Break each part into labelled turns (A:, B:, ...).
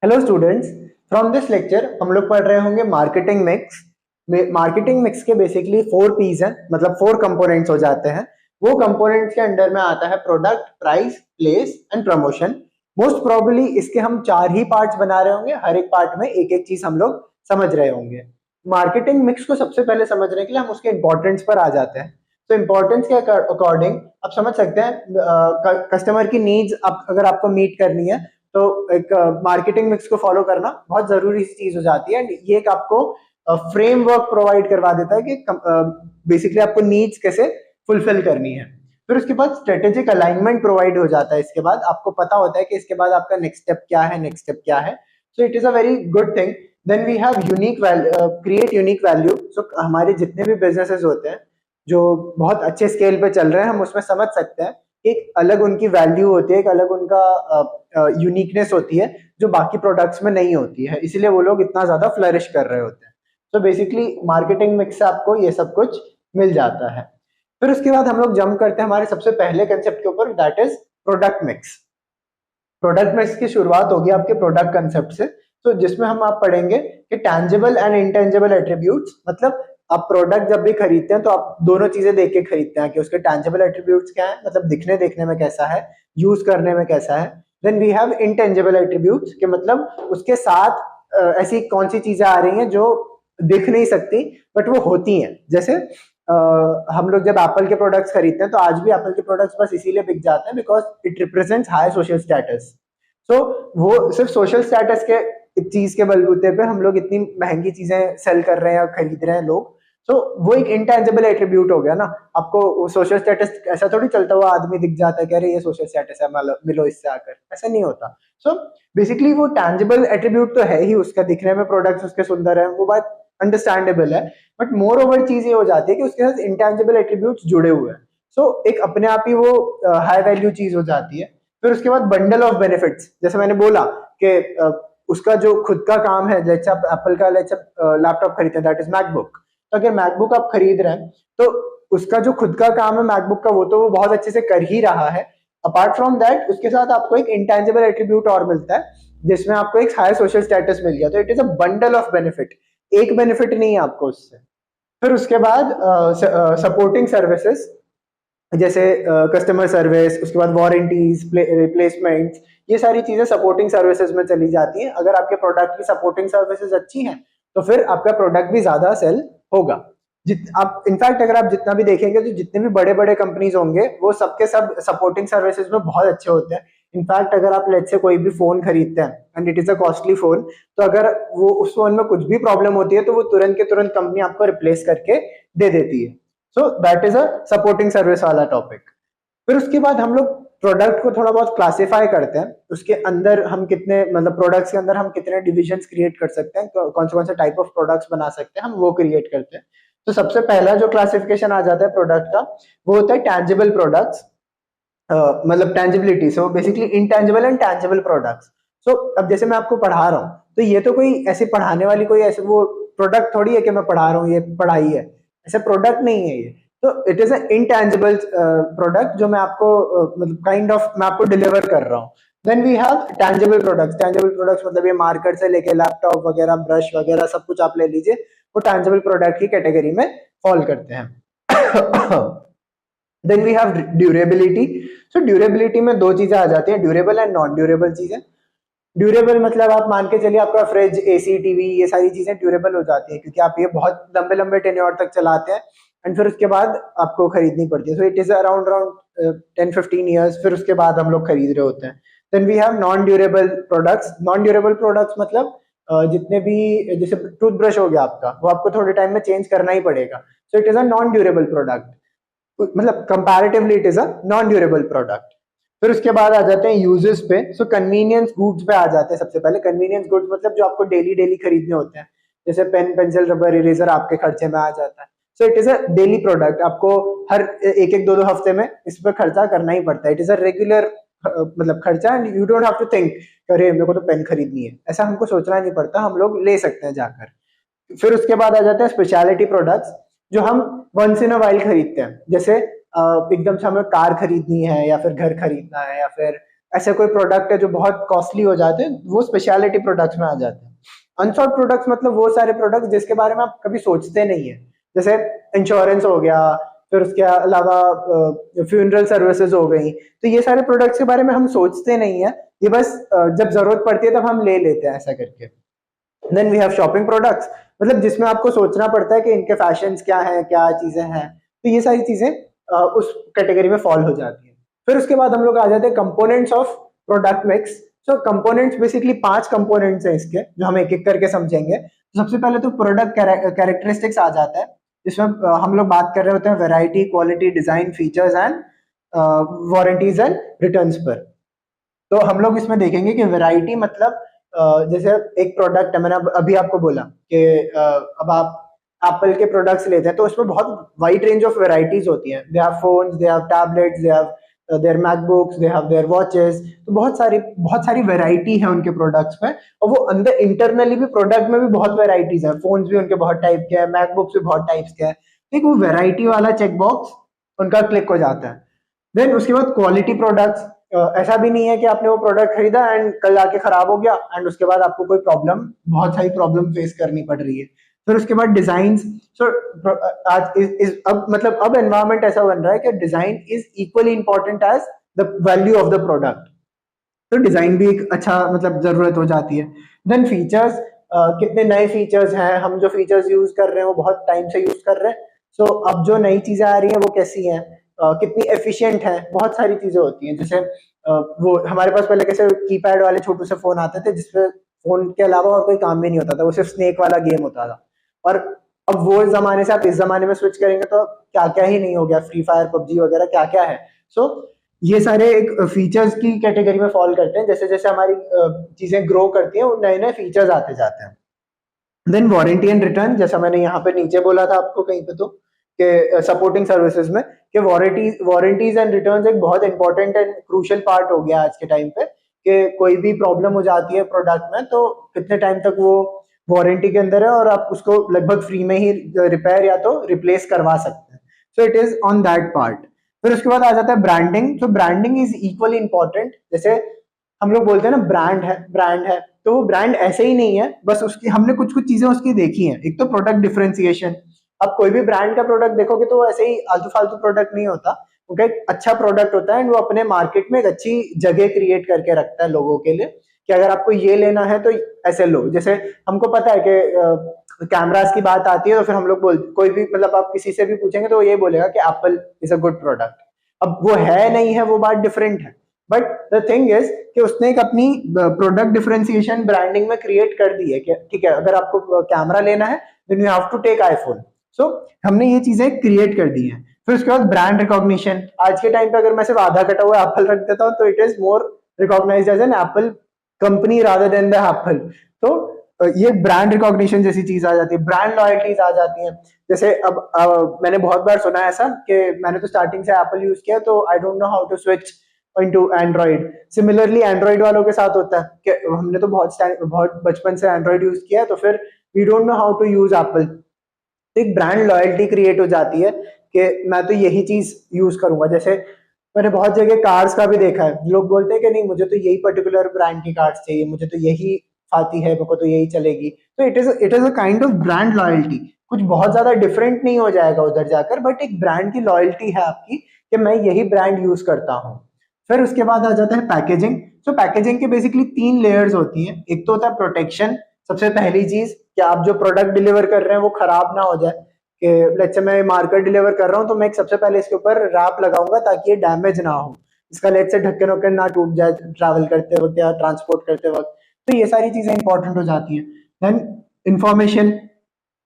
A: Hello students. From this lecture हम लोग पढ़ रहे होंगे मार्केटिंग मिक्स। मार्केटिंग मिक्स के बेसिकली 4 P's हैं, मतलब 4 कंपोनेंट्स हो जाते हैं। वो कंपोनेंट्स के अंडर में आता है product, price, place and promotion. Most probably इसके हम 4 ही पार्ट्स बना रहे होंगे, हर एक पार्ट में एक एक चीज हम लोग समझ रहे होंगे। मार्केटिंग मिक्स को सबसे पहले समझने के लिए हम उसके इंपॉर्टेंस पर आ जाते हैं। तो इंपॉर्टेंस के अकॉर्डिंग आप समझ सकते हैं कस्टमर की नीड्स अगर आपको मीट करनी है तो एक मार्केटिंग मिक्स को फॉलो करना बहुत जरूरी चीज हो जाती है। एंड ये एक आपको फ्रेमवर्क प्रोवाइड करवा देता है कि बेसिकली आपको नीड्स कैसे फुलफिल करनी है। फिर उसके बाद स्ट्रेटेजिक अलाइनमेंट प्रोवाइड हो जाता है। इसके बाद आपको पता होता है कि इसके बाद आपका नेक्स्ट स्टेप क्या है, नेक्स्ट स्टेप क्या है। So it is a very good thing. Then we have unique value, create unique value. So हमारे जितने भी बिजनेसेस होते हैं जो बहुत अच्छे स्केल पे चल रहे हैं, हम उसमें समझ सकते हैं एक अलग उनकी वैल्यू होती है, एक अलग उनका यूनिकनेस होती है जो बाकी प्रोडक्ट्स में नहीं होती है, इसीलिए वो लोग इतना ज्यादा फ्लरिश कर रहे होते हैं। तो बेसिकली मार्केटिंग मिक्स से आपको ये सब कुछ मिल जाता है। फिर उसके बाद हम लोग जंप करते हैं हमारे सबसे पहले कंसेप्ट के ऊपर, that is product mix. Product mix की शुरुआत होगी आपके प्रोडक्ट कंसेप्ट से। तो जिसमें हम आप पढ़ेंगे कि टैंजिबल एंड इनटेंजिबल एट्रीब्यूट्स, मतलब आप प्रोडक्ट जब भी खरीदते हैं तो आप दोनों चीजें देख के खरीदते हैं कि उसके टैंजिबल एट्रीब्यूट्स क्या है, मतलब दिखने देखने में कैसा है, यूज करने में कैसा है। Then we have intangible attributes के मतलब उसके साथ ऐसी कौन सी चीजें आ रही हैं जो दिख नहीं सकती बट वो होती हैं। जैसे हम लोग जब एप्पल के प्रोडक्ट्स खरीदते हैं तो आज भी एप्पल के प्रोडक्ट्स बस इसीलिए बिक जाते हैं because it represents high social status. So वो सिर्फ सोशल स्टेटस के चीज के बलबूते पे हम लोग इतनी महंगी चीजें सेल कर रहे हैं या खरीद रहे हैं लोग। सो वो एक इंटेंजिबल एट्रीब्यूट हो गया ना। आपको सोशल स्टेटस ऐसा थोड़ी चलता हुआ आदमी दिख जाता है कि अरे ये सोशल स्टेटस है, मिलो इससे आकर, ऐसा नहीं होता। सो बेसिकली वो टैंजिबल एट्रीब्यूट तो है ही, उसका दिखने में प्रोडक्ट्स उसके सुंदर है, वो बात अंडरस्टैंडेबल है। बट मोर ओवर चीज ये हो जाती है कि उसके साथ इंटेंजिबल एट्रीब्यूट्स जुड़े हुए हैं। सो एक अपने आप ही वो हाई वैल्यू चीज हो जाती है। फिर उसके बाद बंडल ऑफ बेनिफिट्स, जैसे मैंने बोला कि उसका जो खुद का काम है, जैसे आप एप्पल का लैपटॉप खरीदते हैं दैट इज मैकबुक। तो अगर मैकबुक आप खरीद रहे हैं तो उसका जो खुद का काम है मैकबुक का, वो तो वो बहुत अच्छे से कर ही रहा है। अपार्ट फ्रॉम दैट उसके साथ आपको एक इंटेंजिबल एट्रीब्यूट और मिलता है जिसमें आपको एक हाई सोशल स्टेटस मिल गया। तो it is a bundle of benefit, एक बेनिफिट नहीं है आपको उससे। फिर उसके बाद सपोर्टिंग सर्विसेज, जैसे कस्टमर सर्विस, उसके बाद वारंटीज, रिप्लेसमेंट्स, ये सारी चीजें सपोर्टिंग सर्विसेज में चली जाती हैं। अगर आपके प्रोडक्ट की सपोर्टिंग सर्विसेज अच्छी हैं तो फिर आपका प्रोडक्ट भी ज्यादा सेल होगा। आप इनफैक्ट अगर आप जितना भी देखेंगे तो जितने भी बड़े बड़े कंपनीज होंगे वो सबके सब सपोर्टिंग सर्विसेज में बहुत अच्छे होते हैं। इनफैक्ट अगर आप लेट्स से कोई भी फोन खरीदते हैं and it is a costly phone, तो अगर वो उस फोन में कुछ भी प्रॉब्लम होती है तो वो तुरंत के तुरंत कंपनी आपको रिप्लेस करके दे देती है। So that is a supporting service वाला टॉपिक। फिर उसके बाद हम लोग प्रोडक्ट को थोड़ा बहुत क्लासिफाई करते हैं, उसके अंदर हम कितने, मतलब प्रोडक्ट्स के अंदर हम कितने डिविजन्स क्रिएट कर सकते हैं, कौन से टाइप ऑफ प्रोडक्ट्स बना सकते हैं, हम वो क्रिएट करते हैं। तो सबसे पहला जो क्लासिफिकेशन आ जाता है प्रोडक्ट का, वो होता है टैंजिबल प्रोडक्ट्स। मतलब tangibility, so basically intangible and tangible products. So अब जैसे मैं आपको पढ़ा रहा हूँ तो ये तो कोई ऐसे पढ़ाने वाली कोई ऐसे वो प्रोडक्ट थोड़ी है कि मैं पढ़ा रहा हूँ ये पढ़ाई है, ऐसे प्रोडक्ट नहीं है ये। तो it is a intangible product जो मैं आपको मतलब काइंड ऑफ मैं आपको डिलीवर कर रहा हूँ। Then we have tangible products. Tangible products मतलब ये मार्केट से लेके लैपटॉप वगैरह, ब्रश वगैरह सब कुछ आप ले लीजिए, वो टैंजिबल प्रोडक्ट की कैटेगरी में फॉल करते हैं। Then we have durability. So durability में दो चीजें आ जाती हैं, ड्यूरेबल एंड नॉन ड्यूरेबल चीजें। ड्यूरेबल मतलब आप मान के चलिए आपका फ्रिज, एसी, टीवी, ये सारी चीजें ड्यूरेबल हो जाती है क्योंकि आप ये बहुत लंबे लंबे टेन्योर तक चलाते हैं एंड फिर उसके बाद आपको खरीदनी पड़ती है। So it is around around 10-15 years, फिर उसके बाद हम लोग खरीद रहे होते हैं। Then we have non durable products. Non durable products मतलब जितने भी, जैसे टूथब्रश हो गया आपका, वो आपको थोड़े टाइम में चेंज करना ही पड़ेगा। So it is a non durable product, मतलब comparatively it is a non durable product. फिर उसके बाद आ जाते हैं यूजेस पे। सो कन्वीनियंस गुड्स पे आ जाते हैं सबसे पहले। कन्वीनियंस गुड्स मतलब जो आपको डेली डेली खरीदने होते हैं, जैसे पेन, पेंसिल, रबर, इरेजर आपके खर्चे में आ जाता है। So it is a daily product, आपको हर एक एक दो दो हफ्ते में इस पर खर्चा करना ही पड़ता है। इट इज अ रेगुलर मतलब खर्चा, and you don't have to think अरे मेरे को तो पेन खरीदनी है, ऐसा हमको सोचना नहीं पड़ता, हम लोग ले सकते हैं जाकर। फिर उसके बाद आ जाते हैं स्पेशलिटी प्रोडक्ट्स जो हम वंस इन अ वाइल खरीदते हैं। जैसे एकदम से हमें कार खरीदनी है या फिर घर खरीदना है या फिर ऐसे कोई प्रोडक्ट है जो बहुत कॉस्टली हो जाते हैं, वो स्पेशलिटी प्रोडक्ट्स में आ जाते हैं। अनसॉल्व प्रोडक्ट्स मतलब वो सारे प्रोडक्ट्स जिसके बारे में आप कभी सोचते नहीं है, जैसे इंश्योरेंस हो गया, फिर उसके अलावा फ्यूनरल सर्विसेज हो गई। तो ये सारे प्रोडक्ट्स के बारे में हम सोचते नहीं है, ये बस जब जरूरत पड़ती है तब हम ले लेते हैं ऐसा करके। Then we have shopping products, मतलब जिसमें आपको सोचना पड़ता है कि इनके फैशंस क्या हैं, क्या चीजें हैं। तो ये सारी चीजें उस कैटेगरी में फॉल हो जाती है। फिर उसके बाद हम लोग आ जाते हैं components of product mix. So components basically 5 components हैं इसके, जो हम एक एक करके समझेंगे। तो सबसे पहले तो प्रोडक्ट कैरेक्टरिस्टिक्स आ जाता है, जिसमें हम लोग बात कर रहे होते हैं variety, quality, design, features and warranties and returns पर। तो हम लोग इसमें देखेंगे कि वैरायटी मतलब जैसे एक प्रोडक्ट है, मैंने अभी आपको बोला कि अब आप एप्पल के प्रोडक्ट्स लेते हैं तो उसमें बहुत वाइड रेंज ऑफ वैरायटीज होती हैं। They have phones, they have tablets, they have their MacBooks, they have their watches. तो बहुत सारी वैरायटी है उनके प्रोडक्ट्स में। और वो अंदर इंटरनली भी प्रोडक्ट में भी बहुत वैरायटीज है, फोन्स भी उनके बहुत टाइप के हैं, मैकबुक्स भी बहुत टाइप्स के हैं। ठीक, वो वैरायटी वाला चेक बॉक्स उनका क्लिक हो जाता है। देन उसके बाद क्वालिटी प्रोडक्ट्स, ऐसा भी नहीं है कि आपने वो प्रोडक्ट खरीदा एंड कल आके खराब हो गया एंड उसके बाद आपको कोई प्रॉब्लम, बहुत सारी प्रॉब्लम फेस करनी पड़ रही है। फिर उसके बाद डिजाइन। सो आज इस अब मतलब अब एनवायरनमेंट ऐसा बन रहा है कि design is equally important as the value of the product. तो डिजाइन भी एक अच्छा मतलब जरूरत हो जाती है। देन फीचर्स, कितने नए फीचर्स हैं, हम जो फीचर्स यूज कर रहे हैं वो बहुत टाइम से यूज कर रहे हैं। सो अब जो नई चीजें आ रही हैं वो कैसी हैं, कितनी एफिशिएंट है। बहुत सारी चीजें होती हैं, जैसे वो हमारे पास पहले कैसे कीपैड वाले छोटे से फोन आते थे जिसपे फोन के अलावा और कोई काम भी नहीं होता था, वो सिर्फ स्नेक वाला गेम होता था। और अब वो जमाने से आप इस जमाने में स्विच करेंगे तो क्या क्या ही नहीं हो गया, फ्री फायर, पबजी वगैरह क्या क्या है। सो ये सारे एक फीचर्स की कैटेगरी में फॉल करते हैं। जैसे जैसे हमारी चीजें ग्रो करती हैं वो नए नए फीचर्स आते जाते हैं। देन वारंटी एंड रिटर्न, जैसा मैंने यहाँ पे नीचे बोला था आपको कहीं पे तो कि सपोर्टिंग सर्विसेज में कि वारंटीज एंड रिटर्न्स एक बहुत इंपॉर्टेंट एंड क्रूशियल पार्ट हो गया आज के टाइम पे, कि कोई भी प्रॉब्लम हो जाती है प्रोडक्ट में तो कितने टाइम तक वो वारंटी के अंदर है और आप उसको लगभग फ्री में ही रिपेयर या तो रिप्लेस करवा सकते हैं। So it is on that part. फिर उसके बाद आ जाता है ब्रांडिंग। तो ब्रांडिंग इज इक्वली इंपॉर्टेंट। जैसे हम लोग बोलते हैं ना ब्रांड है, तो वो ब्रांड ऐसे ही नहीं है, बस उसकी हमने कुछ कुछ चीजें उसकी देखी हैं। एक तो प्रोडक्ट डिफरेंशिएशन, अब कोई भी ब्रांड का प्रोडक्ट देखोगे तो वो ऐसे ही आलतू फालतू प्रोडक्ट नहीं होता, वो एक अच्छा प्रोडक्ट होता है एंड वो अपने मार्केट में एक अच्छी जगह क्रिएट करके रखता है लोगों के लिए कि अगर आपको ये लेना है तो ऐसे लो। जैसे हमको पता है कि कैमरास की बात आती है तो फिर हम लोग कोई भी मतलब आप किसी से भी पूछेंगे तो वो ये बोलेगा कि Apple is a good product. अब वो है नहीं है वो बात डिफरेंट है, बट द थिंग इज कि उसने एक अपनी प्रोडक्ट डिफरेंशिएशन ब्रांडिंग में क्रिएट कर दी है कि ठीक है अगर आपको कैमरा लेना है then you have to take iPhone. So हमने ये चीजें क्रिएट कर दी हैं। फिर उसके बाद ब्रांड रिकॉग्निशन, आज के टाइम पे अगर मैं सिर्फ आधा कटा हुआ एप्पल रख देता हूँ तो it is more recognised as an Apple company rather than the Apple. तो ये ब्रांड रिकॉग्निशन जैसी चीज आ जाती है। ब्रांड लॉयल्टीज आ जाती हैं। जैसे अब मैंने बहुत बार सुना है ऐसा कि मैंने तो स्टार्टिंग से एप्पल यूज किया तो I don't know how to switch into Android. Similarly Android वालों के साथ होता है कि हमने तो बहुत बचपन से एंड्रॉइड यूज किया है तो फिर we don't know how to use Apple. तो एक ब्रांड लॉयल्टी क्रिएट हो जाती है कि मैं तो यही चीज यूज करूंगा। जैसे मैंने बहुत जगह कार्स का भी देखा है, लोग बोलते हैं कि नहीं मुझे तो यही पर्टिकुलर ब्रांड की कार्स चाहिए, मुझे तो यही आती है, मेरे को तो यही चलेगी। तो it is a kind of brand loyalty. कुछ बहुत ज्यादा डिफरेंट नहीं हो जाएगा उधर जाकर, बट एक ब्रांड की लॉयल्टी है आपकी कि मैं यही ब्रांड यूज करता हूँ। फिर उसके बाद आ जाता है पैकेजिंग। तो पैकेजिंग के बेसिकली 3 लेयर्स होती हैं। एक तो होता है प्रोटेक्शन, सबसे पहली चीज कि आप जो प्रोडक्ट डिलीवर कर रहे हैं वो खराब ना हो जाए। कि लेट्स से मैं मार्कर डिलीवर कर रहा हूँ तो मैं सबसे पहले इसके ऊपर रैप लगाऊंगा ताकि ये डैमेज ना हो, इसका लेट्स से ढक्कन वक्कन ना टूट जाए ट्रैवल करते वक्त या ट्रांसपोर्ट करते वक्त। तो ये सारी चीजें इंपॉर्टेंट हो जाती हैं। देन इंफॉर्मेशन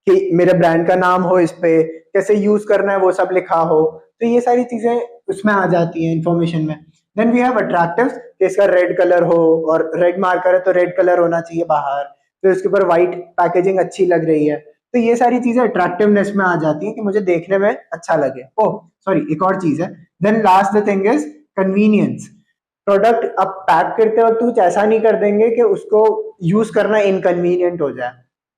A: कि मेरे ब्रांड का नाम हो, इस पे कैसे यूज करना है वो सब लिखा हो। तो ये सारी चीजें उसमें आ जाती हैं इंफॉर्मेशन में। देन वी हैव अट्रैक्टिव्स कि इसका रेड कलर हो, और रेड मार्कर है तो रेड कलर होना चाहिए बाहर, फिर उसके ऊपर व्हाइट पैकेजिंग अच्छी लग रही है। तो ये सारी चीजें अट्रैक्टिवनेस में आ जाती है कि मुझे देखने में अच्छा लगे। ओह सॉरी, एक और चीज है। Then last the thing is convenience. Product आप पैक करते वक्त कुछ ऐसा नहीं कर देंगे कि उसको यूज करना इनकन्वीनियंट हो जाए।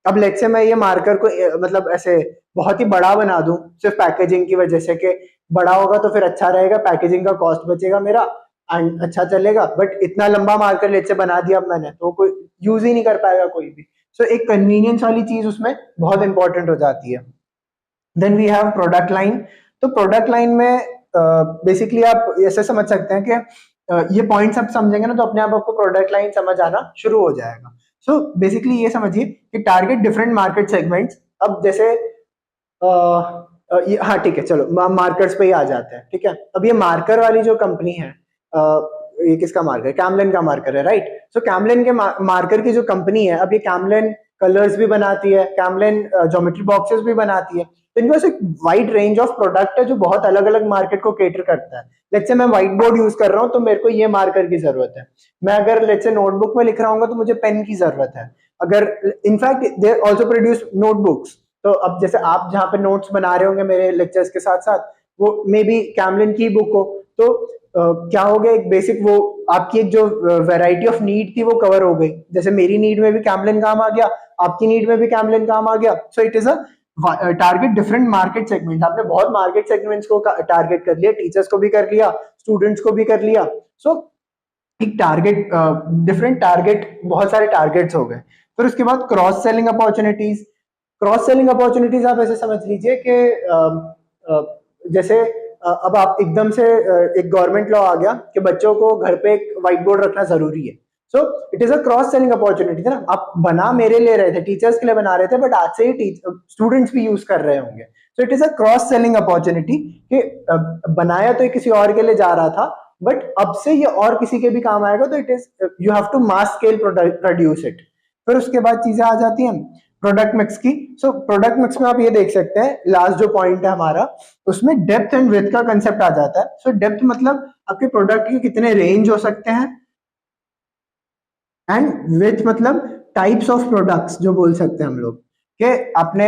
A: अब लेट्स से मैं ये मार्कर को मतलब ऐसे बहुत ही बड़ा बना दूं सिर्फ पैकेजिंग की वजह से कि बड़ा होगा तो फिर अच्छा रहेगा, पैकेजिंग का कॉस्ट बचेगा मेरा, एंड अच्छा चलेगा, बट इतना लंबा मार्कर लेट से बना दिया अब मैंने तो कोई यूज ही नहीं कर पाएगा कोई भी। सो एक कन्वीनियंस वाली चीज उसमें बहुत इंपॉर्टेंट हो जाती है। Then we have product line. तो प्रोडक्ट लाइन में बेसिकली आप ऐसे समझ सकते हैं कि ये पॉइंट्स आप समझेंगे ना तो अपने आप आपको प्रोडक्ट लाइन समझ आना शुरू हो जाएगा। सो बेसिकली ये समझिए कि टारगेट डिफरेंट मार्केट सेगमेंट्स। अब जैसे हाँ ठीक है, चलो मार्कर्स पे ही आ जाते हैं। ठीक है, अब ये मार्कर वाली जो कंपनी है, ये किसका मार्कर है? कैमलिन का मार्कर है, राइट। सो कैमलिन के मार्कर की जो कंपनी है, अब ये कैमलिन कलर्स भी बनाती है, कैमलिन ज्योमेट्री बॉक्सेस भी बनाती है। तो इनके पास एक वाइड रेंज ऑफ प्रोडक्ट है जो बहुत अलग अलग मार्केट को केटर करता है। लेट्स से मैं व्हाइट बोर्ड यूज कर रहा हूँ तो मेरे को ये मार्कर की जरूरत है। मैं अगर लेट्स से नोटबुक में लिख रहा हूँ तो मुझे पेन की जरूरत है। अगर in fact they also produce notebooks. तो अब जैसे आप जहाँ पे नोट्स बना रहे होंगे मेरे लेक्चर्स के साथ साथ, वो मे बी कैमलिन की बुक हो, तो क्या हो गया, एक बेसिक वो आपकी एक जो वैरायटी ऑफ नीड थी वो कवर हो गई। जैसे मेरी नीड में भी कैमलिन काम आ गया, आपकी नीड में भी कैमलिन काम आ गया। सो it is a target different market segments. आपने बहुत मार्केट सेगमेंट्स को टारगेट कर लिया, टीचर्स को भी कर लिया, स्टूडेंट्स को भी कर लिया। सो एक टारगेट डिफरेंट टारगेट, बहुत सारे टारगेट्स हो गए। फिर उसके बाद cross selling opportunities. Cross selling opportunities आप ऐसे समझ लीजिए कि जैसे अब आप एकदम से एक गवर्नमेंट लॉ आ गया कि बच्चों को घर पे एक व्हाइट बोर्ड रखना जरूरी है। So it is a cross selling opportunity ना। आप बना मेरे लिए रहे थे, टीचर्स के लिए बना रहे थे, बट आज से ही स्टूडेंट्स भी यूज कर रहे होंगे। सो it is a cross selling opportunity कि बनाया तो किसी और के लिए जा रहा था, बट अब से ये और किसी के भी काम आएगा। तो it is you have to mass scale produce it. फिर उसके बाद चीजें आ जाती हैं प्रोडक्ट मिक्स की। सो प्रोडक्ट मिक्स में आप ये देख सकते हैं, लास्ट जो पॉइंट है हमारा, उसमें डेप्थ एंड विड्थ का कंसेप्ट आ जाता है। सो डेप्थ मतलब आपके प्रोडक्ट के कितने रेंज हो सकते हैं, एंड विड्थ मतलब टाइप्स ऑफ प्रोडक्ट्स जो बोल सकते हैं हम लोग कि आपने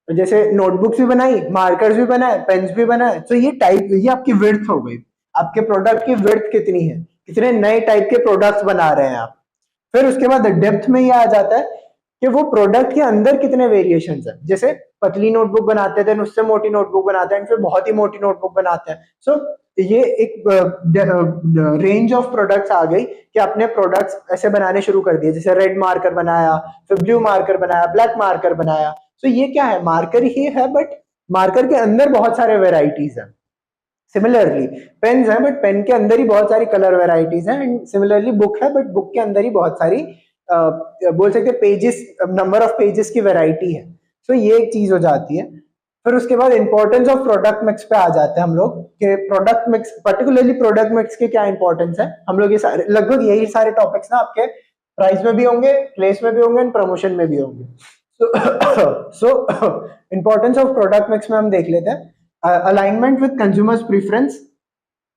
A: जैसे नोटबुक्स भी बनाई, मार्कर्स भी बनाए, पेन्स भी बनाए। तो ये टाइप, ये आपकी विड्थ हो गई। आपके प्रोडक्ट की विड्थ कितनी है, कितने नए टाइप के प्रोडक्ट्स बना रहे हैं आप। फिर उसके बाद डेप्थ में ये आ जाता है कि वो प्रोडक्ट के अंदर कितने वेरिएशंस है। जैसे पतली नोटबुक बनाते हैं, उससे मोटी नोटबुक बनाते हैं, फिर बहुत ही मोटी नोटबुक बनाते हैं। सो ये एक रेंज ऑफ प्रोडक्ट्स आ गई कि आपने प्रोडक्ट्स ऐसे बनाने शुरू कर दिए। जैसे रेड मार्कर बनाया, फिर ब्लू मार्कर बनाया, ब्लैक मार्कर बनाया। सो ये क्या है, मार्कर ही है, बट मार्कर के अंदर बहुत सारे वेराइटीज है। सिमिलरली पेन्स है, बट पेन के अंदर ही बहुत सारी कलर वेराइटीज हैं। एंड सिमिलरली बुक है, बट बुक के अंदर ही बहुत सारी बोल सकते हैं पेजेस, नंबर ऑफ पेजेस की वेराइटी है। सो ये एक चीज हो जाती है। फिर उसके बाद इंपॉर्टेंस ऑफ प्रोडक्ट मिक्स पे आ जाते हैं हम लोग कि product mix, particularly product mix के क्या इंपॉर्टेंस है। हम लोग ये सारे लगभग यही सारे टॉपिक्स ना आपके प्राइस में भी होंगे, प्लेस में भी होंगे, एंड प्रमोशन में भी होंगे। सो इंपॉर्टेंस ऑफ प्रोडक्ट मिक्स में हम देख लेते हैं अलाइनमेंट विद कंज्यूमर्स प्रेफरेंस।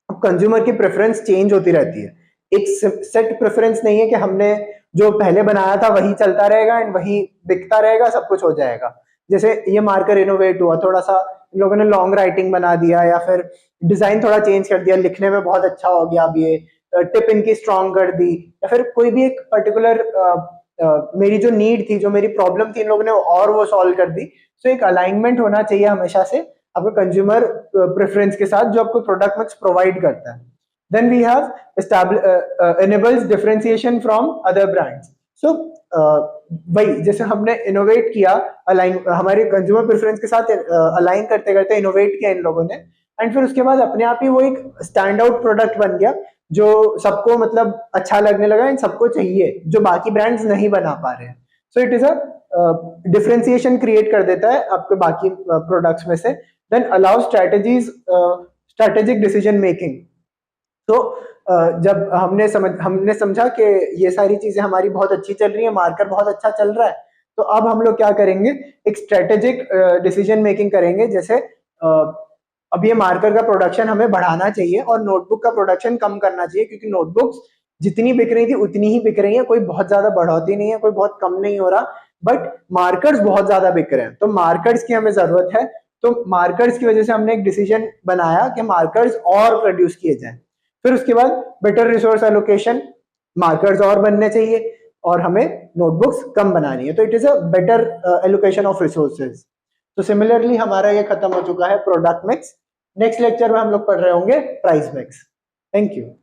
A: अब कंज्यूमर की प्रेफरेंस चेंज होती रहती है। एक सेट प्रेफरेंस नहीं है कि हमने जो पहले बनाया था वही चलता रहेगा एंड वही बिकता रहेगा, सब कुछ हो जाएगा। जैसे ये मार्कर इनोवेट हुआ, थोड़ा सा इन लोगों ने लॉन्ग राइटिंग बना दिया, या फिर डिजाइन थोड़ा चेंज कर दिया, लिखने में बहुत अच्छा हो गया, अब ये टिप इनकी स्ट्रॉन्ग कर दी, या फिर कोई भी एक पर्टिकुलर मेरी जो नीड थी, जो मेरी प्रॉब्लम थी, इन लोगों ने और वो सॉल्व कर दी। सो एक अलाइनमेंट होना चाहिए हमेशा से आपके कंज्यूमर प्रेफरेंस के साथ जो आपको प्रोडक्ट मिक्स प्रोवाइड करता है। Then we have enables differentiation from other brands. So वही जैसे हमने इनोवेट किया, अलाइन हमारे कंज्यूमर प्रेफरेंस के साथ अलाइन करते करते इनोवेट किया इन लोगों ने, एंड फिर उसके बाद अपने आप ही वो एक स्टैंड आउट प्रोडक्ट बन गया जो सबको मतलब अच्छा लगने लगा एंड सबको चाहिए, जो बाकी ब्रांड्स नहीं बना पा रहे हैं। So it is a differentiation create कर देता है आपके बाकी प्रोडक्ट्स में से। Then allow strategic decision making. तो जब हमने समझा कि ये सारी चीजें हमारी बहुत अच्छी चल रही है, मार्कर बहुत अच्छा चल रहा है, तो अब हम लोग क्या करेंगे, एक स्ट्रेटेजिक डिसीजन मेकिंग करेंगे। जैसे अब ये मार्कर का प्रोडक्शन हमें बढ़ाना चाहिए और नोटबुक का प्रोडक्शन कम करना चाहिए, क्योंकि नोटबुक्स जितनी बिक रही थी उतनी ही बिक रही है, कोई बहुत ज्यादा बढ़ोतरी नहीं है, कोई बहुत कम नहीं हो रहा, बट मार्कर्स बहुत ज्यादा बिक रहे हैं। तो मार्कर्स की हमें जरूरत है। तो मार्कर्स की वजह से हमने एक डिसीजन बनाया कि मार्कर्स और प्रोड्यूस किए जाएं। फिर उसके बाद बेटर रिसोर्स एलोकेशन, मार्कर्स और बनने चाहिए और हमें नोटबुक्स कम बनानी है। तो it is a better allocation of resources. तो सिमिलरली हमारा ये खत्म हो चुका है प्रोडक्ट मिक्स। नेक्स्ट लेक्चर में हम लोग पढ़ रहे होंगे प्राइस मिक्स। Thank you.